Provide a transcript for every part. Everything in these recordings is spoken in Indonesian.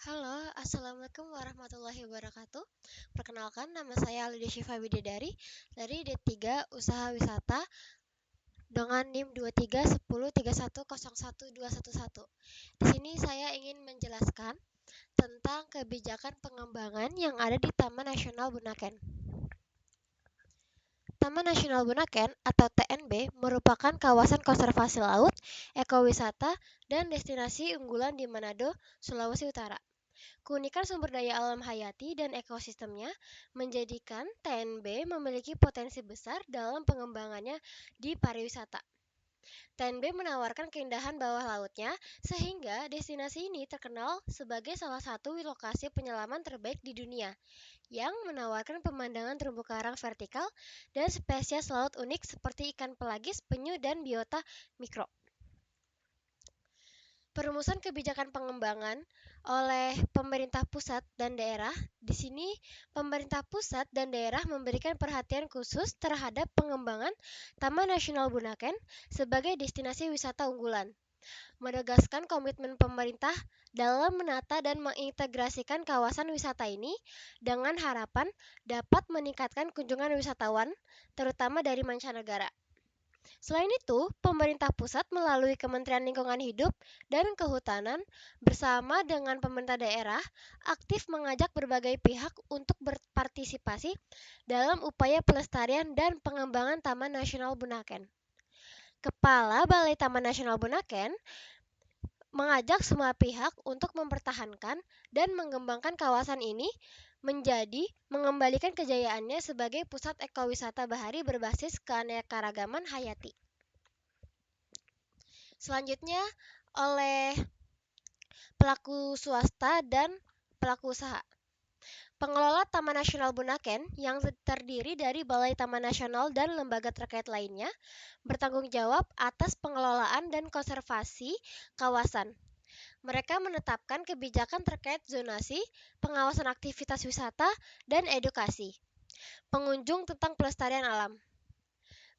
Halo, Assalamualaikum warahmatullahi wabarakatuh. Perkenalkan, nama saya Alida Syifa Wididari dari D3 Usaha Wisata dengan NIM 231031011211. Di sini saya ingin menjelaskan tentang kebijakan pengembangan yang ada di Taman Nasional Bunaken. Taman Nasional Bunaken atau TNB merupakan kawasan konservasi laut, ekowisata, dan destinasi unggulan di Manado, Sulawesi Utara. Keunikan sumber daya alam hayati dan ekosistemnya menjadikan TNB memiliki potensi besar dalam pengembangannya di pariwisata. TNB menawarkan keindahan bawah lautnya sehingga destinasi ini terkenal sebagai salah satu lokasi penyelaman terbaik di dunia yang menawarkan pemandangan terumbu karang vertikal dan spesies laut unik seperti ikan pelagis, penyu, dan biota mikro. Perumusan kebijakan pengembangan oleh pemerintah pusat dan daerah. Di sini, pemerintah pusat dan daerah memberikan perhatian khusus terhadap pengembangan Taman Nasional Bunaken sebagai destinasi wisata unggulan, menegaskan komitmen pemerintah dalam menata dan mengintegrasikan kawasan wisata ini dengan harapan dapat meningkatkan kunjungan wisatawan, terutama dari mancanegara. Selain itu, pemerintah pusat melalui Kementerian Lingkungan Hidup dan Kehutanan bersama dengan pemerintah daerah aktif mengajak berbagai pihak untuk berpartisipasi dalam upaya pelestarian dan pengembangan Taman Nasional Bunaken. Kepala Balai Taman Nasional Bunaken mengajak semua pihak untuk mempertahankan dan mengembangkan kawasan ini menjadi mengembalikan kejayaannya sebagai pusat ekowisata bahari berbasis keanekaragaman hayati. Selanjutnya oleh pelaku swasta dan pelaku usaha. Pengelola Taman Nasional Bunaken yang terdiri dari Balai Taman Nasional dan lembaga terkait lainnya bertanggung jawab atas pengelolaan dan konservasi kawasan. Mereka menetapkan kebijakan terkait zonasi, pengawasan aktivitas wisata, dan edukasi pengunjung tentang pelestarian alam.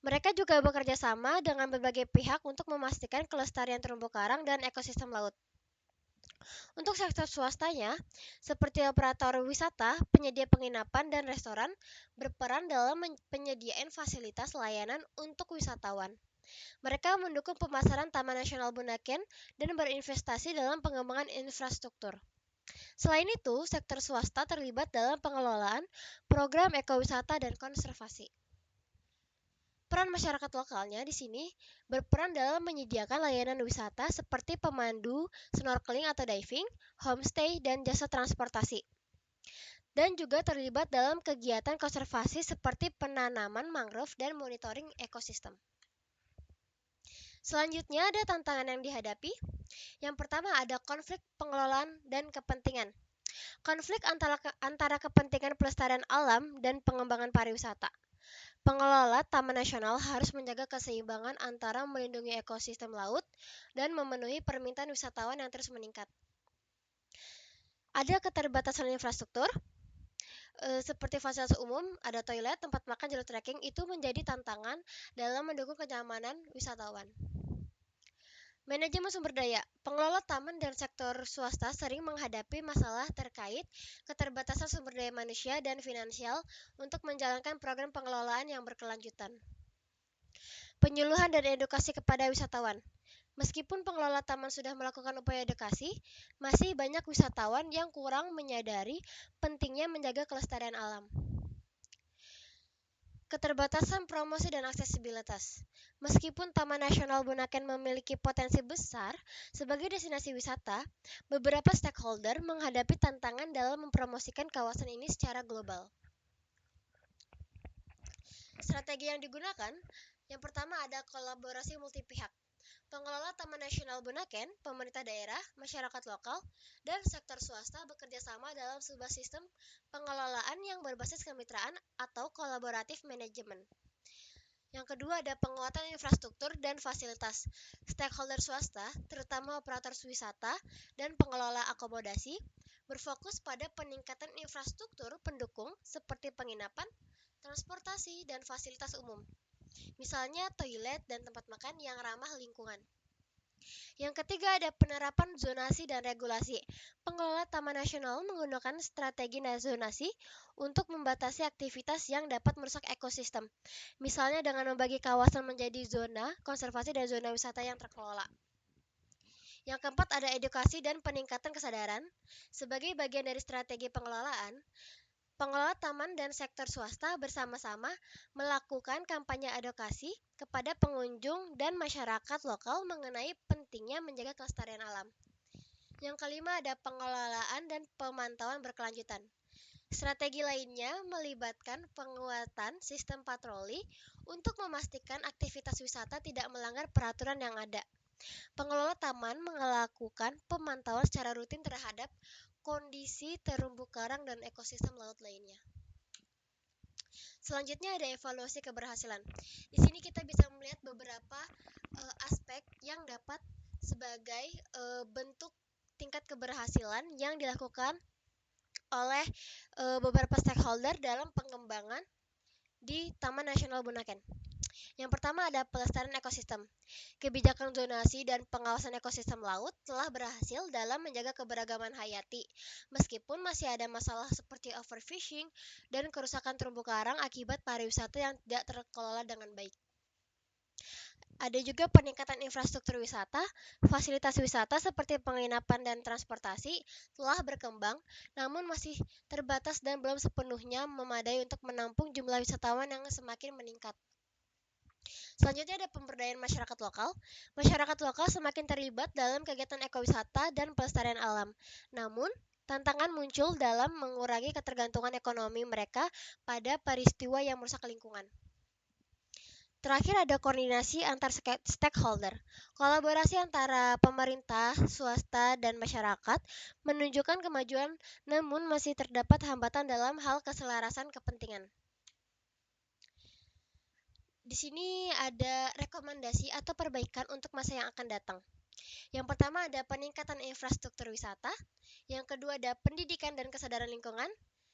Mereka juga bekerja sama dengan berbagai pihak untuk memastikan kelestarian terumbu karang dan ekosistem laut. Untuk sektor swastanya, seperti operator wisata, penyedia penginapan, dan restoran, berperan dalam penyediaan fasilitas layanan untuk wisatawan. Mereka mendukung pemasaran Taman Nasional Bunaken dan berinvestasi dalam pengembangan infrastruktur. Selain itu, sektor swasta terlibat dalam pengelolaan program ekowisata dan konservasi. Peran masyarakat lokalnya di sini berperan dalam menyediakan layanan wisata seperti pemandu, snorkeling atau diving, homestay, dan jasa transportasi. Dan juga terlibat dalam kegiatan konservasi seperti penanaman mangrove dan monitoring ekosistem. Selanjutnya ada tantangan yang dihadapi. Yang pertama ada konflik pengelolaan dan kepentingan. Konflik antara kepentingan pelestarian alam dan pengembangan pariwisata. Pengelola Taman Nasional harus menjaga keseimbangan antara melindungi ekosistem laut dan memenuhi permintaan wisatawan yang terus meningkat. Ada keterbatasan infrastruktur, seperti fasilitas umum, ada toilet, tempat makan, jalur trekking, itu menjadi tantangan dalam mendukung kenyamanan wisatawan. Manajemen sumber daya. Pengelola taman dan sektor swasta sering menghadapi masalah terkait keterbatasan sumber daya manusia dan finansial untuk menjalankan program pengelolaan yang berkelanjutan. Penyuluhan dan edukasi kepada wisatawan. Meskipun pengelola taman sudah melakukan upaya edukasi, masih banyak wisatawan yang kurang menyadari pentingnya menjaga kelestarian alam. Keterbatasan promosi dan aksesibilitas. Meskipun Taman Nasional Bunaken memiliki potensi besar sebagai destinasi wisata, beberapa stakeholder menghadapi tantangan dalam mempromosikan kawasan ini secara global. Strategi yang digunakan, yang pertama ada kolaborasi multi pihak. Pengelola Taman Nasional Bunaken, pemerintah daerah, masyarakat lokal, dan sektor swasta bekerja sama dalam sebuah sistem pengelolaan yang berbasis kemitraan atau kolaboratif manajemen. Yang kedua ada penguatan infrastruktur dan fasilitas. Stakeholder swasta, terutama operator wisata dan pengelola akomodasi, berfokus pada peningkatan infrastruktur pendukung seperti penginapan, transportasi, dan fasilitas umum. Misalnya toilet dan tempat makan yang ramah lingkungan. Yang ketiga ada penerapan zonasi dan regulasi. Pengelola Taman Nasional menggunakan strategi zonasi untuk membatasi aktivitas yang dapat merusak ekosistem. Misalnya dengan membagi kawasan menjadi zona konservasi dan zona wisata yang terkelola. Yang keempat ada edukasi dan peningkatan kesadaran. Sebagai bagian dari strategi pengelolaan, pengelola taman dan sektor swasta bersama-sama melakukan kampanye edukasi kepada pengunjung dan masyarakat lokal mengenai pentingnya menjaga kelestarian alam. Yang kelima ada pengelolaan dan pemantauan berkelanjutan. Strategi lainnya melibatkan penguatan sistem patroli untuk memastikan aktivitas wisata tidak melanggar peraturan yang ada. Pengelola taman melakukan pemantauan secara rutin terhadap kondisi terumbu karang dan ekosistem laut lainnya. Selanjutnya ada evaluasi keberhasilan. Di sini kita bisa melihat beberapa aspek yang dapat sebagai bentuk tingkat keberhasilan yang dilakukan oleh beberapa stakeholder dalam pengembangan di Taman Nasional Bunaken. Yang pertama ada pelestarian ekosistem. Kebijakan zonasi dan pengawasan ekosistem laut telah berhasil dalam menjaga keberagaman hayati, meskipun masih ada masalah seperti overfishing dan kerusakan terumbu karang akibat pariwisata yang tidak terkelola dengan baik. Ada juga peningkatan infrastruktur wisata, fasilitas wisata seperti penginapan dan transportasi telah berkembang, namun masih terbatas dan belum sepenuhnya memadai untuk menampung jumlah wisatawan yang semakin meningkat. Selanjutnya ada pemberdayaan masyarakat lokal. Masyarakat lokal semakin terlibat dalam kegiatan ekowisata dan pelestarian alam. Namun, tantangan muncul dalam mengurangi ketergantungan ekonomi mereka pada peristiwa yang merusak lingkungan. Terakhir ada koordinasi antar stakeholder. Kolaborasi antara pemerintah, swasta, dan masyarakat menunjukkan kemajuan, namun masih terdapat hambatan dalam hal keselarasan kepentingan. Di sini ada rekomendasi atau perbaikan untuk masa yang akan datang. Yang pertama ada peningkatan infrastruktur wisata, yang kedua ada pendidikan dan kesadaran lingkungan,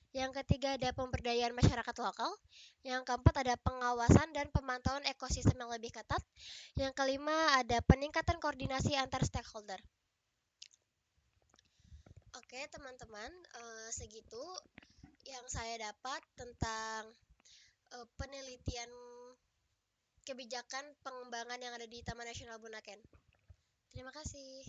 yang ketiga ada pemberdayaan masyarakat lokal, yang keempat ada pengawasan dan pemantauan ekosistem yang lebih ketat, yang kelima ada peningkatan koordinasi antar stakeholder. Oke teman-teman, segitu yang saya dapat tentang penelitian kebijakan pengembangan yang ada di Taman Nasional Bunaken. Terima kasih.